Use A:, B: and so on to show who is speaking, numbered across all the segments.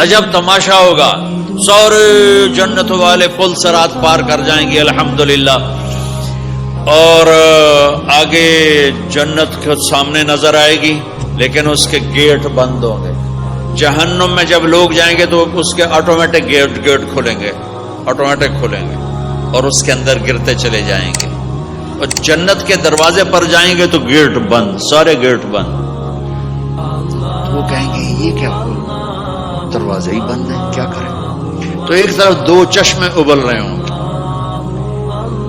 A: عجب تماشا ہوگا، سارے جنت والے پل صراط پار کر جائیں گے الحمدللہ، اور آگے جنت کے سامنے نظر آئے گی لیکن اس کے گیٹ بند ہوں گے۔ جہنم میں جب لوگ جائیں گے تو اس کے آٹومیٹک گیٹ کھلیں گے، آٹومیٹک کھلیں گے اور اس کے اندر گرتے چلے جائیں گے، اور جنت کے دروازے پر جائیں گے تو گیٹ بند، سارے گیٹ بند۔ تو وہ کہیں گے یہ کیا ہوا، دروازے ہی بند ہیں، کیا کریں؟ تو ایک طرف دو چشمے ابل رہے ہوں گے،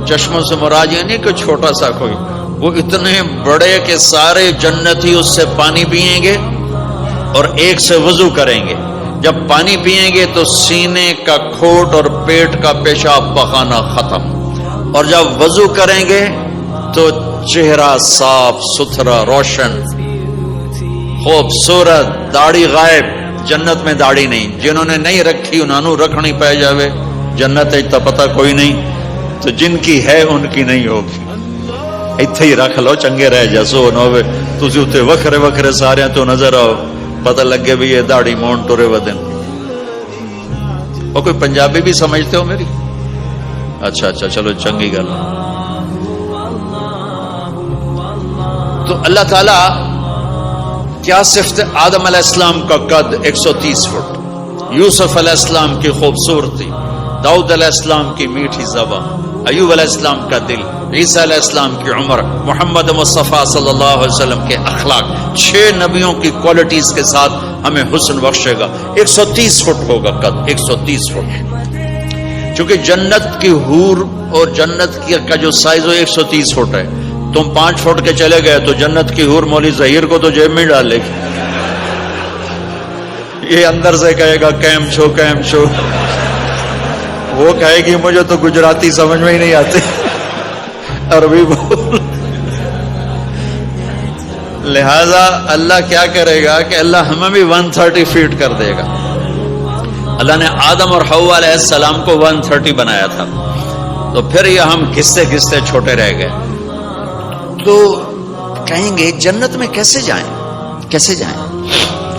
A: چشموں سے مراد یہ نہیں کہ چھوٹا سا کوئی، وہ اتنے بڑے کہ سارے جنتی اس سے پانی پئیں گے اور ایک سے وضو کریں گے۔ جب پانی پئیں گے تو سینے کا کھوٹ اور پیٹ کا پیشاب پخانا ختم، اور جب وضو کریں گے تو چہرہ صاف ستھرا روشن خوبصورت، داڑھی غائب۔ جنت میں داڑھی نہیں، جنہوں نے نہیں رکھی انہوں نے رکھنی پہ جاوے، جنت تو پتہ کوئی نہیں، تو جن کی ہے ان کی نہیں ہوگی۔ اتھے ہی رکھ لو چنگے رہ جسو نہ ہوئے تسی اتنے وکھرے وکھرے سارے تو نظر آؤ، پتہ لگے بھی یہ داڑھی مون ٹورے ودن۔ وہ کوئی پنجابی بھی سمجھتے ہو میری؟ اچھا چلو چنگی گل۔ تو اللہ تعالی کیا صفت آدم علیہ السلام کا قد 130 فٹ، یوسف علیہ السلام کی خوبصورتی، داؤد علیہ السلام کی میٹھی زبان، ایوب علیہ السلام کا دل، عیسیٰ علیہ السلام کی عمر، محمد مصطفیٰ صلی اللہ علیہ وسلم کے اخلاق، 6 نبیوں کی کوالٹیز کے ساتھ ہمیں حسن بخشے گا۔ 130 فٹ ہوگا قد، 130 فٹ، چونکہ جنت کی حور اور جنت کا جو سائز ہو 130 فٹ ہے۔ تم 5 فٹ کے چلے گئے تو جنت کی حور مولی ظہیر کو تو جیب میں ڈالے گی، یہ اندر سے کہے گا کیم چھو کیم چھو، وہ کہے گی مجھے تو گجراتی سمجھ میں ہی نہیں آتی، عربی بول۔ لہذا اللہ کیا کرے گا کہ اللہ ہمیں بھی 130 فیٹ کر دے گا۔ اللہ نے آدم اور حوا علیہ السلام کو 130 بنایا تھا، تو پھر یہ ہم گھستے گھستے چھوٹے رہ گئے۔ تو کہیں گے جنت میں کیسے جائیں، کیسے جائیں؟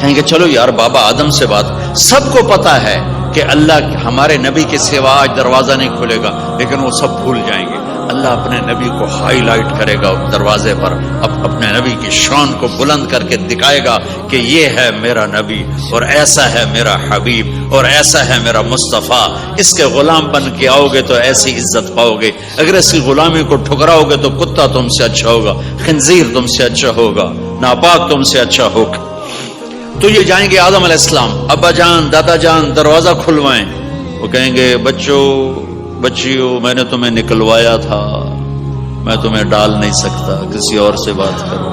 A: کہیں گے چلو یار بابا آدم سے بات، سب کو پتا ہے کہ اللہ ہمارے نبی کے سوا آج دروازہ نہیں کھلے گا، لیکن وہ سب بھول جائیں گے۔ اللہ اپنے نبی کو ہائی لائٹ کرے گا دروازے پر، اپنے نبی کی شان کو بلند کر کے دکھائے گا کہ یہ ہے میرا نبی، اور ایسا ہے میرا حبیب، اور ایسا ہے میرا مصطفیٰ۔ اس کے غلام بن کے آؤ گے تو ایسی عزت پاؤ گے، اگر اس کی غلامی کو ٹھکراؤ گے تو کتا تم سے اچھا ہوگا، خنزیر تم سے اچھا ہوگا، ناپاک تم سے اچھا ہوگا۔ تو یہ جائیں گے آدم علیہ السلام، ابا جان دادا جان دروازہ کھلوائیں۔ وہ کہیں گے بچوں بچیوں میں نے تمہیں نکلوایا تھا، میں تمہیں ڈال نہیں سکتا، کسی اور سے بات کرو۔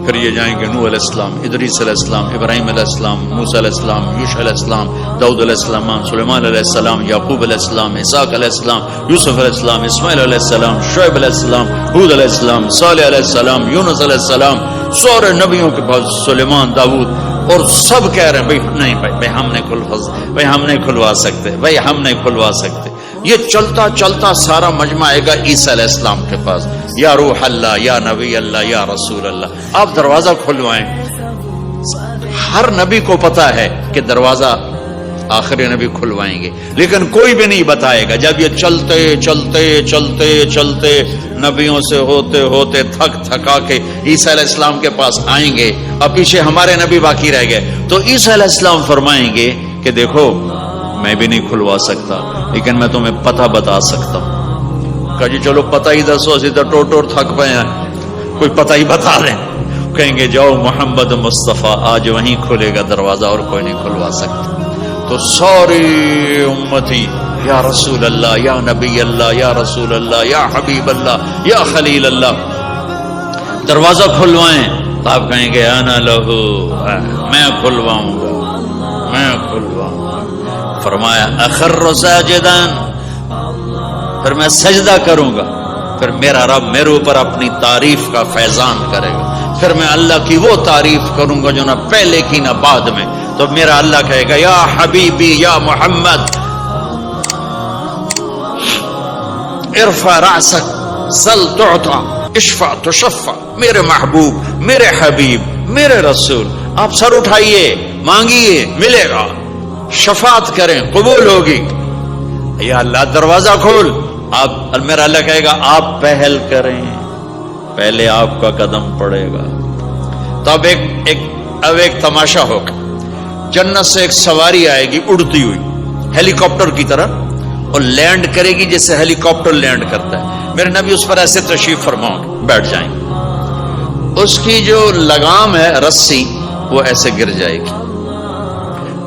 A: پھر یہ جائیں گے نوح علیہ السلام، ادریس علیہ السلام، ابراہیم علیہ السلام، موسیٰ علیہ السلام، یوشع علیہ السلام، داؤد علیہ السلام، سلیمان علیہ السلام، یعقوب علیہ السلام، اسحاق علیہ السلام، یوسف علیہ السلام، اسماعیل علیہ السلام، شعیب علیہ السلام، ہود علیہ السلام، صالح علیہ السلام، یونس علیہ السلام، سارے نبیوں کے پاس، سلیمان، داؤد، اور سب کہہ رہے ہیں بھائی نہیں بھائی ہم نہیں کھلوا سکتے، بھائی ہم نہیں کھلوا سکتے۔ یہ چلتا چلتا سارا مجمع آئے گا عیسیٰ علیہ السلام کے پاس، یا روح اللہ، یا نبی اللہ، یا رسول اللہ، آپ دروازہ کھلوائیں۔ ہر نبی کو پتا ہے کہ دروازہ آخری نبی کھلوائیں گے، لیکن کوئی بھی نہیں بتائے گا۔ جب یہ چلتے چلتے چلتے چلتے نبیوں سے ہوتے ہوتے تھک تھکا کے عیسیٰ علیہ السلام کے پاس آئیں گے، اور پیچھے ہمارے نبی باقی رہ گئے، تو عیسیٰ علیہ السلام فرمائیں گے کہ دیکھو میں بھی نہیں کھلوا سکتا، لیکن میں تمہیں پتہ بتا سکتا ہوں۔ کہا جی چلو پتہ ہی دسو، اسی تو ٹوٹ تھک پے ہیں، کوئی پتہ ہی بتا دیں۔ کہیں گے جاؤ محمد مصطفیٰ آج وہیں کھلے گا دروازہ، اور کوئی نہیں کھلوا سکتا۔ تو ساری امتی یا رسول اللہ، یا نبی اللہ، یا رسول اللہ، یا حبیب اللہ، یا خلیل اللہ، دروازہ کھلوائیں۔ تو آپ کہیں گے انا لہو، میں کھلواؤں گا، میں کھلواؤں گا۔ فرمایا اخر ساجدا، پھر میں سجدہ کروں گا، پھر میرا رب میرے اوپر اپنی تعریف کا فیضان کرے گا، پھر میں اللہ کی وہ تعریف کروں گا جو نہ پہلے کی نہ بعد میں۔ تو میرا اللہ کہے گا یا حبیبی یا محمد ارفع رأسک سل تعطا اشفع تشفع، میرے محبوب، میرے حبیب، میرے رسول، آپ سر اٹھائیے، مانگیے، ملے گا۔ شفاعت کریں قبول ہوگی. یا اللہ دروازہ کھول. آپ میرا اللہ کہے گا آپ پہل کریں, پہلے آپ کا قدم پڑے گا. تو اب ایک تماشا ہوگا. جنت سے ایک سواری آئے گی اڑتی ہوئی ہیلی کاپٹر کی طرح, اور لینڈ کرے گی جیسے ہیلی کاپٹر لینڈ کرتا ہے. میرے نبی اس پر ایسے تشریف فرماؤں گے, بیٹھ جائیں گے. اس کی جو لگام ہے رسی وہ ایسے گر جائے گی.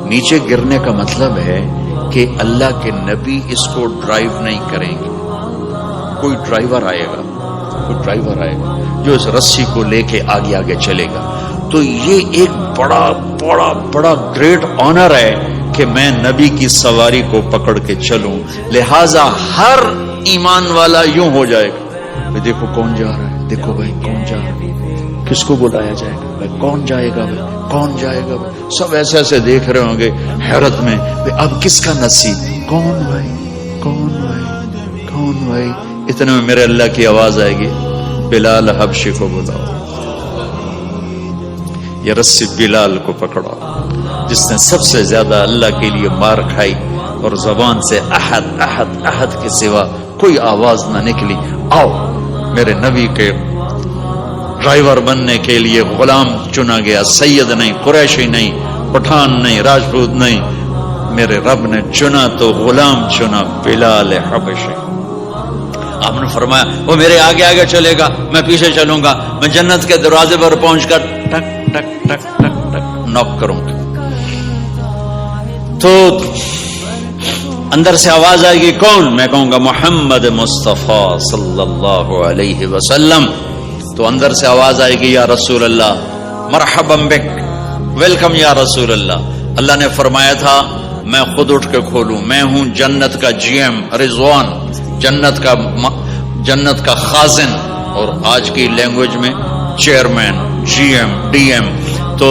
A: نیچے گرنے کا مطلب ہے کہ اللہ کے نبی اس کو ڈرائیو نہیں کریں گے. کوئی ڈرائیور آئے گا جو اس رسی کو لے کے آگے آگے چلے گا. تو یہ ایک بڑا گریٹ آنر ہے کہ میں نبی کی سواری کو پکڑ کے چلوں. لہذا ہر ایمان والا یوں ہو جائے گا, دیکھو کون جا رہا ہے, دیکھو بھائی کون جا رہا ہے, کس کو بلایا جائے گا, بھائی کون جائے گا, بھائی کون جائے گا. بھائی سب ایسے ایسے دیکھ رہے ہوں گے حیرت میں, اب کس کا نصیب, کون بھائی, کون بھائی, کون بھائی. اتنے میں میرے اللہ کی آواز آئے گی, بلال حبشی کو بلاؤ. یہ رسی بلال کو پکڑا جس نے سب سے زیادہ اللہ کے لیے مار کھائی اور زبان سے احد احد احد کے سوا کوئی آواز نہ نکلی. آؤ میرے نبی کے ڈرائیور بننے کے لیے غلام چنا گیا. سید نہیں, قریشی نہیں, پٹھان نہیں, راجپوت نہیں, میرے رب نے چنا تو غلام چنا, بلال حبشی. آپ نے فرمایا وہ میرے آگے آگے چلے گا, میں پیچھے چلوں گا. میں جنت کے دروازے پر پہنچ کر ٹک ٹک ٹک ٹک ٹک نوک کروں گا. تو اندر سے آواز آئے گی, کون؟ میں کہوں گا محمد مصطفیٰ صلی اللہ علیہ وسلم. تو اندر سے آواز آئے گی, یا رسول اللہ, مرحبا بک, ویلکم یا رسول اللہ. اللہ نے فرمایا تھا میں خود اٹھ کے کھولوں. میں ہوں جنت کا جی ایم رضوان, جنت کا خازن, اور آج کی لینگویج میں chairman, G M, D M. تو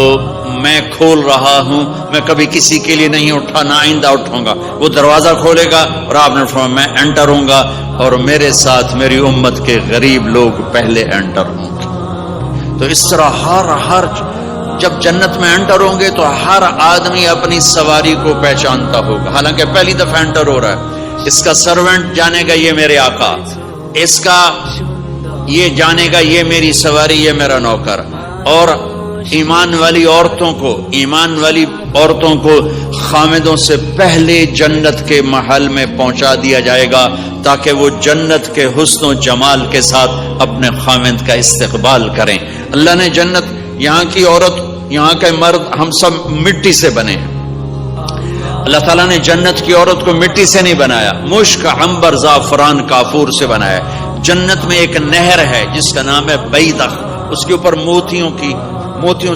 A: میں کھول رہا ہوں, میں کبھی کسی کے لیے نہیں اٹھا, نہ آئندہ اٹھوں گا. وہ دروازہ کھولے گا اور آپ نے فرمایا میں انٹر ہوں گا, اور میرے ساتھ میری امت کے غریب لوگ پہلے انٹر ہوں گے. تو اس طرح ہر جب جنت میں انٹر ہوں گے تو ہر آدمی اپنی سواری کو پہچانتا ہوگا. حالانکہ پہلی دفعہ انٹر ہو رہا ہے. اس کا سرونٹ جانے گا یہ میرے آقا, اس کا یہ جانے گا یہ میری سواری, یہ میرا نوکر. اور ایمان والی عورتوں کو خامدوں سے پہلے جنت کے محل میں پہنچا دیا جائے گا تاکہ وہ جنت کے حسن و جمال کے ساتھ اپنے خامد کا استقبال کریں. اللہ نے جنت, یہاں کی عورت, یہاں کے مرد, ہم سب مٹی سے بنے ہیں. اللہ تعالیٰ نے جنت کی عورت کو مٹی سے نہیں بنایا, مشک, عنبر, زعفران, کافور سے بنایا. جنت میں ایک نہر ہے جس کا نام ہے بیضہ, اس کے اوپر موتیوں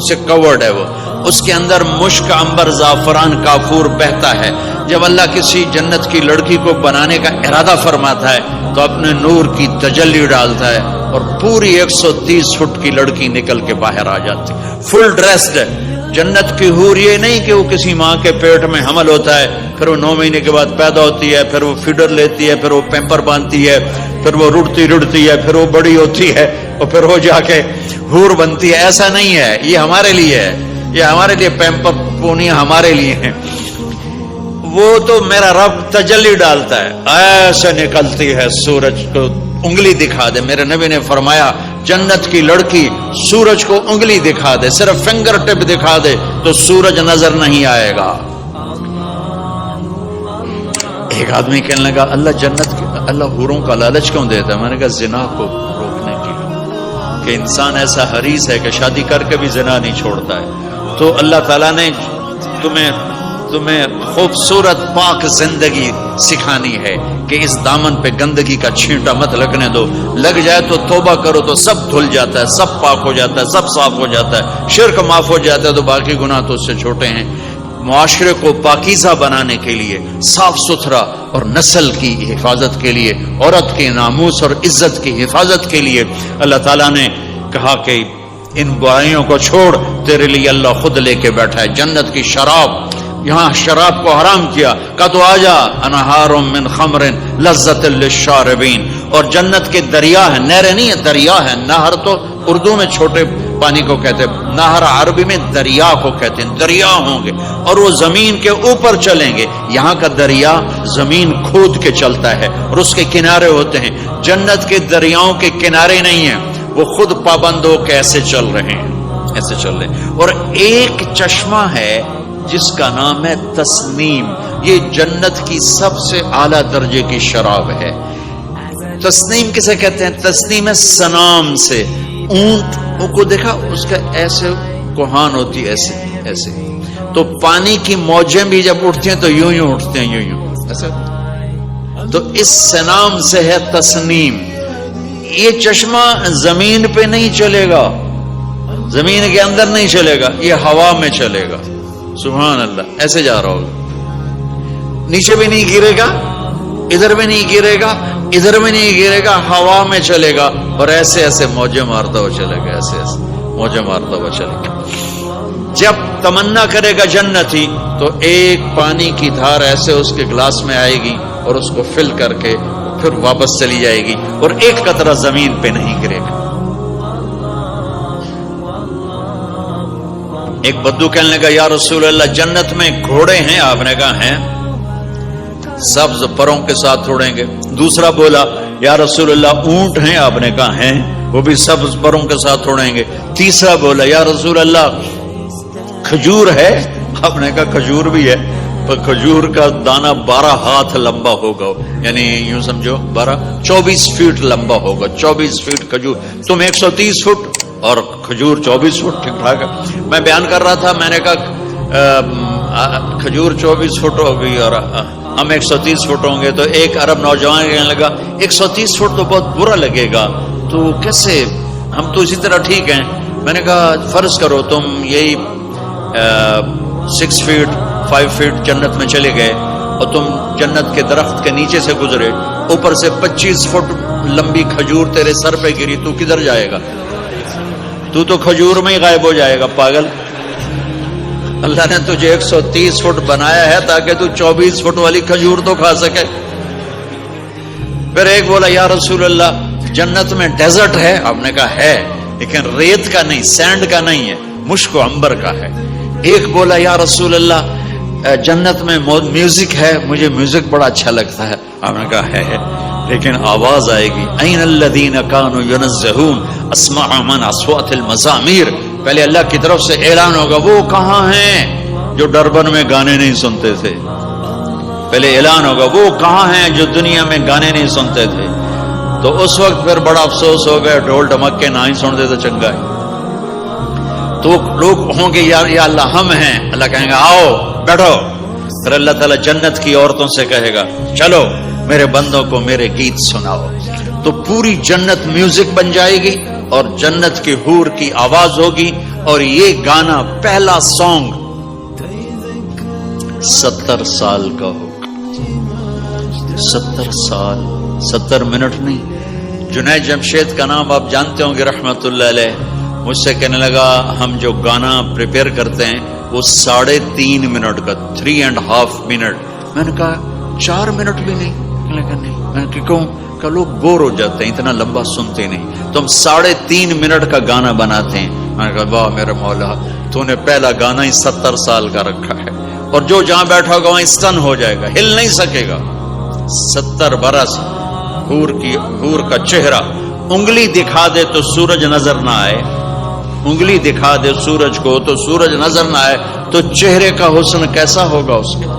A: سے کورڈ ہے. وہ اس کے اندر مشک, عنبر, زعفران, کافور بہتا ہے. جب اللہ کسی جنت کی لڑکی کو بنانے کا ارادہ فرماتا ہے تو اپنے نور کی تجلی ڈالتا ہے اور پوری 130 فٹ کی لڑکی نکل کے باہر آ جاتی, فل ڈریسڈ ہے. جنت کی حور یہ نہیں کہ وہ کسی ماں کے پیٹ میں حمل ہوتا ہے, پھر وہ 9 مہینے کے بعد پیدا ہوتی ہے, پھر وہ فیڈر لیتی ہے, پھر وہ پیمپر باندھتی ہے, پھر وہ رڑتی ہے, پھر وہ بڑی ہوتی ہے, اور پھر وہ جا کے حور بنتی ہے. ایسا نہیں ہے, یہ ہمارے لیے ہے, یہ ہمارے لیے پیمپر پونی ہمارے لیے ہیں. وہ تو میرا رب تجلی ڈالتا ہے, ایسے نکلتی ہے سورج کو انگلی دکھا دے. میرے نبی نے فرمایا جنت کی لڑکی سورج کو انگلی دکھا دے, صرف فنگر ٹپ دکھا دے تو سورج نظر نہیں آئے گا. ایک آدمی کہنے لگا اللہ حوروں کا لالچ کیوں دیتا ہے؟ میں نے کہا زنا کو روکنے کے لیے, کہ انسان ایسا حریص ہے کہ شادی کر کے بھی زنا نہیں چھوڑتا ہے. تو اللہ تعالیٰ نے تمہیں خوبصورت پاک زندگی سکھانی ہے کہ اس دامن پہ گندگی کا چھینٹا مت لگنے دو. لگ جائے تو توبہ کرو تو سب دھل جاتا ہے, سب پاک ہو جاتا ہے, سب صاف ہو جاتا ہے, شرک معاف ہو جاتا ہے, تو باقی گناہ تو اس سے چھوٹے ہیں. معاشرے کو پاکیزہ بنانے کے لیے, صاف ستھرا, اور نسل کی حفاظت کے لیے, عورت کے ناموس اور عزت کی حفاظت کے لیے اللہ تعالیٰ نے کہا کہ ان برائیوں کو چھوڑ, تیرے لیے اللہ خود لے کے بیٹھا ہے جنت کی شراب. یہاں شراب کو حرام کیا, کہا تو آجا انہار من خمر لذت للشاربین. اور جنت کے دریا ہے, نہریں نہیں ہے, دریا ہے. نہر تو اردو میں چھوٹے پانی کو کہتے ہیں. نہر عربی میں دریا کو کہتے ہیں. دریا ہوں گے اور وہ زمین کے اوپر چلیں گے. یہاں کا دریا زمین کھود کے چلتا ہے اور اس کے کنارے ہوتے ہیں. جنت کے دریاؤں کے کنارے نہیں ہیں, وہ خود پابند ہو کے ایسے چل رہے ہیں, ایسے چل رہے ہیں. اور ایک چشمہ ہے جس کا نام ہے تسنیم. یہ جنت کی سب سے اعلیٰ درجے کی شراب ہے. تسنیم کسے کہتے ہیں؟ تسنیم سنام سے. اونٹ کو دیکھا, اس کا ایسے کوہان ہوتی ہے, ایسے ایسے. تو پانی کی موجیں بھی جب اٹھتی ہیں تو یوں یوں اٹھتے ہیں, یوں یوں ایسے. تو اس سنام سے ہے تسنیم. یہ چشمہ زمین پہ نہیں چلے گا, زمین کے اندر نہیں چلے گا, یہ ہوا میں چلے گا. سبحان اللہ. ایسے جا رہا ہوگا, نیچے بھی نہیں گرے گا, ادھر بھی نہیں گرے گا, ادھر بھی نہیں گرے گا, ہوا میں چلے گا اور ایسے ایسے موجیں مارتا ہوا چلے گا, ایسے ایسے موجیں مارتا ہوا چلے گا. جب تمنا کرے گا جنتی تو ایک پانی کی دھار ایسے اس کے گلاس میں آئے گی اور اس کو فل کر کے پھر واپس چلی جائے گی اور ایک قطرہ زمین پہ نہیں گرے گا. ایک بدو کہنے لگا یا رسول اللہ جنت میں گھوڑے ہیں؟ آپ نے کہا ہیں, سبز پروں کے ساتھ اڑیں گے. دوسرا بولا یا رسول اللہ اونٹ ہیں؟ آپ نے کہا ہیں, وہ بھی سبز پروں کے ساتھ اڑیں گے. تیسرا بولا یا رسول اللہ کھجور ہے؟ آپ نے کہا کھجور بھی ہے, پر کھجور کا دانہ 12 ہاتھ لمبا ہوگا, یعنی یوں سمجھو 24 فٹ لمبا ہوگا. 24 فٹ کھجور, تم 130 فٹ اور کھجور 24 فٹ. ٹھیک ٹھاک ہے. میں بیان کر رہا تھا, میں نے کہا کھجور 24 فٹ ہوگی اور ہم 130 فٹ ہوں گے. تو ایک عرب نوجوان کہنے لگا 130 فٹ تو بہت برا لگے گا, تو کیسے, ہم تو اسی طرح ٹھیک ہیں. میں نے کہا فرض کرو تم یہی 6 فٹ 5 فٹ جنت میں چلے گئے اور تم جنت کے درخت کے نیچے سے گزرے, اوپر سے 25 فٹ لمبی کھجور تیرے سر پہ گری, تو کدھر جائے گا؟ تو کھجور میں ہی غائب ہو جائے گا, پاگل. اللہ نے تجھے 130 فٹ بنایا ہے تاکہ تو 24 فٹ والی کھجور تو کھا سکے. پھر ایک بولا یا رسول اللہ جنت میں ڈیزرٹ ہے؟ آپ نے کہا ہے, لیکن ریت کا نہیں, سینڈ کا نہیں ہے, مشک و عنبر کا ہے. ایک بولا یا رسول اللہ جنت میں میوزک ہے؟ مجھے میوزک بڑا اچھا لگتا ہے. آپ نے کہا ہے, لیکن آواز آئے گی این الذین کانوا ینزہون اسمع من اصوات المزامیر. پہلے اللہ کی طرف سے اعلان ہوگا وہ کہاں ہیں جو ڈربن میں گانے نہیں سنتے تھے. پہلے اعلان ہوگا وہ کہاں ہیں جو دنیا میں گانے نہیں سنتے تھے. تو اس وقت پھر بڑا افسوس ہو گیا, ڈھول ڈھمک کے نہ ہی سنتے تو چنگا ہے. تو لوگ ہوں گے یا اللہ ہم ہیں. اللہ کہیں گا آؤ بیٹھو. پھر اللہ تعالیٰ جنت کی عورتوں سے کہے گا چلو میرے بندوں کو میرے گیت سناؤ. تو پوری جنت میوزک بن جائے گی اور جنت کی حور کی آواز ہوگی. اور یہ گانا پہلا سانگ 70 سال کا ہوگا. 70 سال, 70 منٹ نہیں. جنید جمشید کا نام آپ جانتے ہوں گے رحمت اللہ علیہ. مجھ سے کہنے لگا ہم جو گانا پریپیئر کرتے ہیں وہ 3.5 منٹ کا, 3.5 منٹ. میں نے کہا 4 منٹ بھی نہیں. میں نے کہوں کہ لوگ بور ہو جاتے ہیں, اتنا لمبا سنتے نہیں, تو ہم 3.5 منٹ کا گانا بناتے ہیں. میں نے کہا واہ میرے مولا, تو نے پہلا گانا ہی 70 سال کا رکھا ہے, اور جو جہاں بیٹھا ہوگا وہاں اسٹن ہو جائے گا, ہل نہیں سکے گا. 70 برس حور کا چہرہ, انگلی دکھا دے تو سورج نظر نہ آئے, انگلی دکھا دے سورج کو تو سورج نظر نہ آئے, تو چہرے کا حسن کیسا ہوگا اس کا.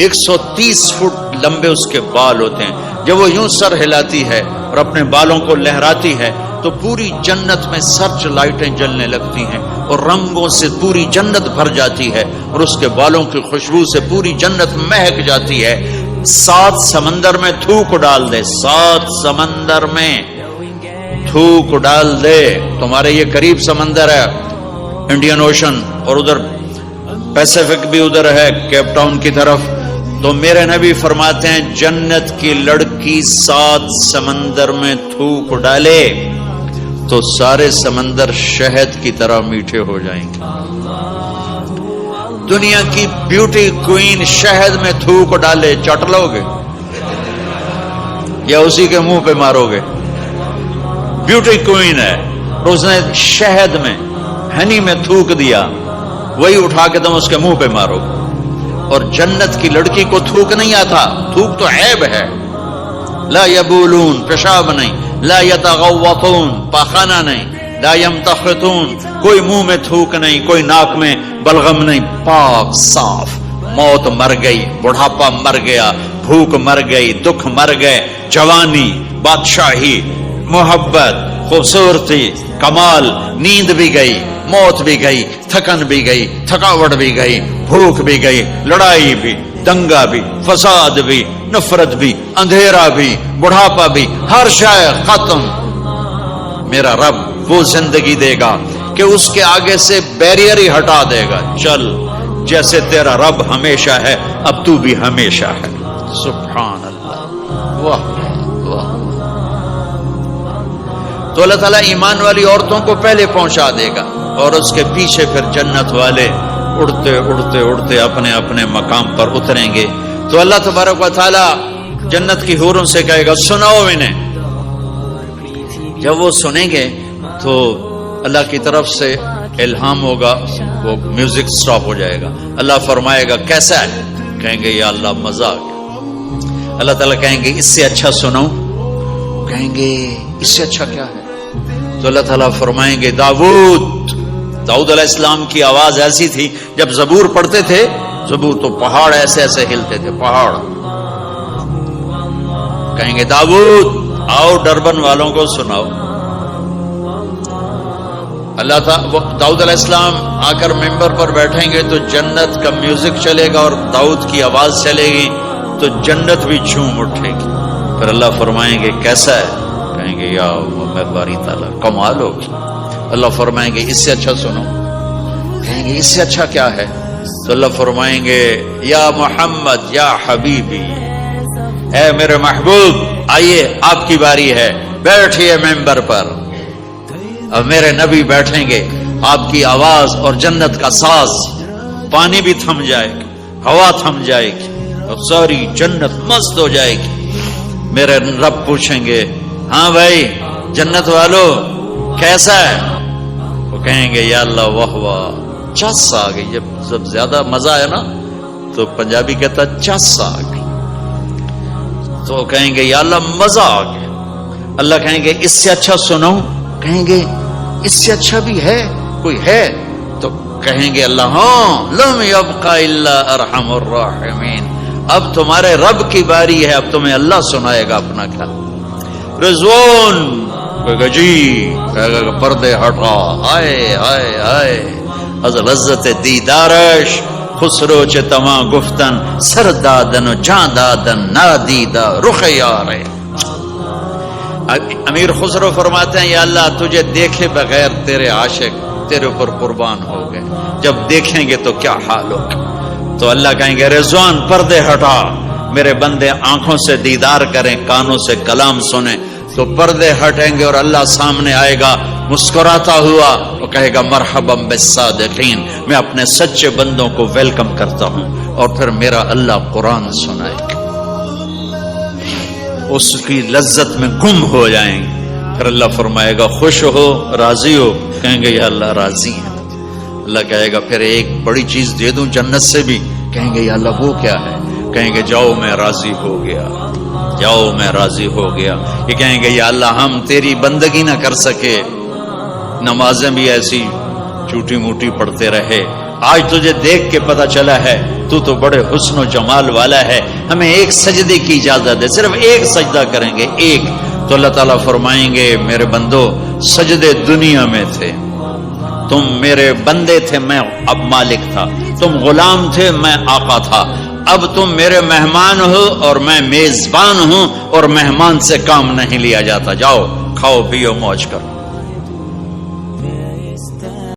A: 130 فٹ لمبے اس کے بال ہوتے ہیں. جب وہ یوں سر ہلاتی ہے اور اپنے بالوں کو لہراتی ہے تو پوری جنت میں سرچ لائٹیں جلنے لگتی ہیں اور رنگوں سے پوری جنت بھر جاتی ہے, اور اس کے بالوں کی خوشبو سے پوری جنت مہک جاتی ہے. 7 سمندر میں تھوک ڈال دے, 7 سمندر میں تھوک ڈال دے. تمہارے یہ قریب سمندر ہے انڈین اوشن, اور ادھر پیسیفک بھی ادھر ہے کیپ ٹاؤن کی طرف. تو میرے نبی فرماتے ہیں جنت کی لڑکی 7 سمندر میں تھوک ڈالے تو سارے سمندر شہد کی طرح میٹھے ہو جائیں گے. دنیا کی بیوٹی کوئین شہد میں تھوک ڈالے, چٹ لو گے یا اسی کے منہ پہ مارو گے؟ بیوٹی کوئین ہے, اور اس نے شہد میں ہنی میں تھوک دیا، وہی اٹھا کے تم اس کے منہ پہ مارو۔ اور جنت کی لڑکی کو تھوک نہیں آتا، تھوک تو عیب ہے۔ لا یبولون، پیشاب نہیں، لا یتغوطون، پاخانہ نہیں، لا یمتخطون، کوئی منہ میں تھوک نہیں، کوئی ناک میں بلغم نہیں، پاک صاف۔ موت مر گئی، بڑھاپا مر گیا، بھوک مر گئی، دکھ مر گئے، جوانی، بادشاہی، محبت، خوبصورتی، کمال، نیند بھی گئی، موت بھی گئی، تھکن بھی گئی، تھکاوٹ بھی گئی، بھوک بھی گئی، لڑائی بھی، دنگا بھی، فساد بھی، نفرت بھی، اندھیرا بھی، بڑھاپا بھی، ہر شے ختم۔ میرا رب وہ زندگی دے گا کہ اس کے آگے سے بیریئر ہی ہٹا دے گا، چل جیسے تیرا رب ہمیشہ ہے اب تو بھی ہمیشہ ہے۔ سبحان اللہ، واہ واہ۔ تو اللہ تعالیٰ ایمان والی عورتوں کو پہلے پہنچا دے گا اور اس کے پیچھے پھر جنت والے اڑتے اڑتے اڑتے اپنے اپنے مقام پر اتریں گے۔ تو اللہ تبارک و تعالیٰ جنت کی حوروں سے کہے گا سناؤ انہیں۔ جب وہ سنیں گے تو اللہ کی طرف سے الہام ہوگا، وہ میوزک سٹاپ ہو جائے گا۔ اللہ فرمائے گا کیسا ہے؟ کہیں گے یا اللہ مزہ آ گیا۔ اللہ تعالیٰ کہیں گے اس سے اچھا سناؤ؟ کہیں گے اس سے اچھا کیا ہے؟ تو اللہ تعالیٰ فرمائیں گے داؤد علیہ السلام کی آواز ایسی تھی، جب زبور پڑھتے تھے زبور تو پہاڑ ایسے ایسے ہلتے تھے، پہاڑ۔ کہیں گے داؤد آؤ ڈربن والوں کو سناؤ۔ اللہ تعالیٰ داؤد علیہ السلام آ کر ممبر پر بیٹھیں گے تو جنت کا میوزک چلے گا اور داؤد کی آواز چلے گی تو جنت بھی جھوم اٹھے گی۔ پھر اللہ فرمائیں گے کیسا ہے؟ کہیں گے یا باری تعالیٰ کمال ہوگی۔ اللہ فرمائیں گے اس سے اچھا سنو۔ کہیں گے اس سے اچھا کیا ہے؟ تو اللہ فرمائیں گے یا محمد یا حبیبی، اے میرے محبوب آئیے آپ کی باری ہے، بیٹھیے ممبر پر۔ اب میرے نبی بیٹھیں گے، آپ کی آواز اور جنت کا ساز، پانی بھی تھم جائے گا، ہوا تھم جائے گی اور ساری جنت مست ہو جائے گی۔ میرے رب پوچھیں گے ہاں بھائی جنت والو کیسا ہے؟ وہ کہیں گے یا اللہ واہ واہ، چس آ گئی۔ جب زیادہ مزہ آیا نا تو پنجابی کہتا چس آ گئی، تو کہیں گے یا اللہ مزہ آ گیا۔ اللہ کہیں گے اس سے اچھا سنو؟ کہیں گے اس سے اچھا بھی ہے کوئی ہے؟ تو کہیں گے اللہ ہاں لم یبقى الا ارحم الراحمین، اب تمہارے رب کی باری ہے، اب تمہیں اللہ سنائے گا اپنا کیا۔ رضوان کہے گا جی، کہے گا پردے ہٹا، آئے آئے آئے از لذت دیدارش خسرو چه تما گفتن سر دادن و جان دادن نادیدہ رخ یارے۔ امیر خسرو فرماتے ہیں یا اللہ تجھے دیکھے بغیر تیرے عاشق تیرے اوپر قربان ہو گئے، جب دیکھیں گے تو کیا حال ہوگا۔ تو اللہ کہیں گے رضوان پردے ہٹا، میرے بندے آنکھوں سے دیدار کریں، کانوں سے کلام سنیں۔ تو پردے ہٹیں گے اور اللہ سامنے آئے گا مسکراتا ہوا، وہ کہے گا مرحبا بالصادقین، میں اپنے سچے بندوں کو ویلکم کرتا ہوں۔ اور پھر میرا اللہ قرآن سنائے گا، اس کی لذت میں گم ہو جائیں گے۔ پھر اللہ فرمائے گا خوش ہو راضی ہو؟ کہیں گے یا اللہ راضی ہے۔ اللہ کہے گا پھر ایک بڑی چیز دے دوں جنت سے بھی؟ کہیں گے یا اللہ وہ کیا ہے؟ کہیں گے جاؤ میں راضی ہو گیا، جاؤ میں راضی ہو گیا۔ یہ کہیں گے یا اللہ ہم تیری بندگی نہ کر سکے، نمازیں بھی ایسی چھوٹی موٹی پڑھتے رہے، آج تجھے دیکھ کے پتا چلا ہے تو بڑے حسن و جمال والا ہے، ہمیں ایک سجدے کی اجازت ہے، صرف ایک سجدہ کریں گے، ایک۔ تو اللہ تعالیٰ فرمائیں گے میرے بندو سجدے دنیا میں تھے، تم میرے بندے تھے، میں اب مالک تھا، تم غلام تھے، میں آقا تھا، اب تم میرے مہمان ہو اور میں میزبان ہوں، اور مہمان سے کام نہیں لیا جاتا، جاؤ کھاؤ پیو موج کرو۔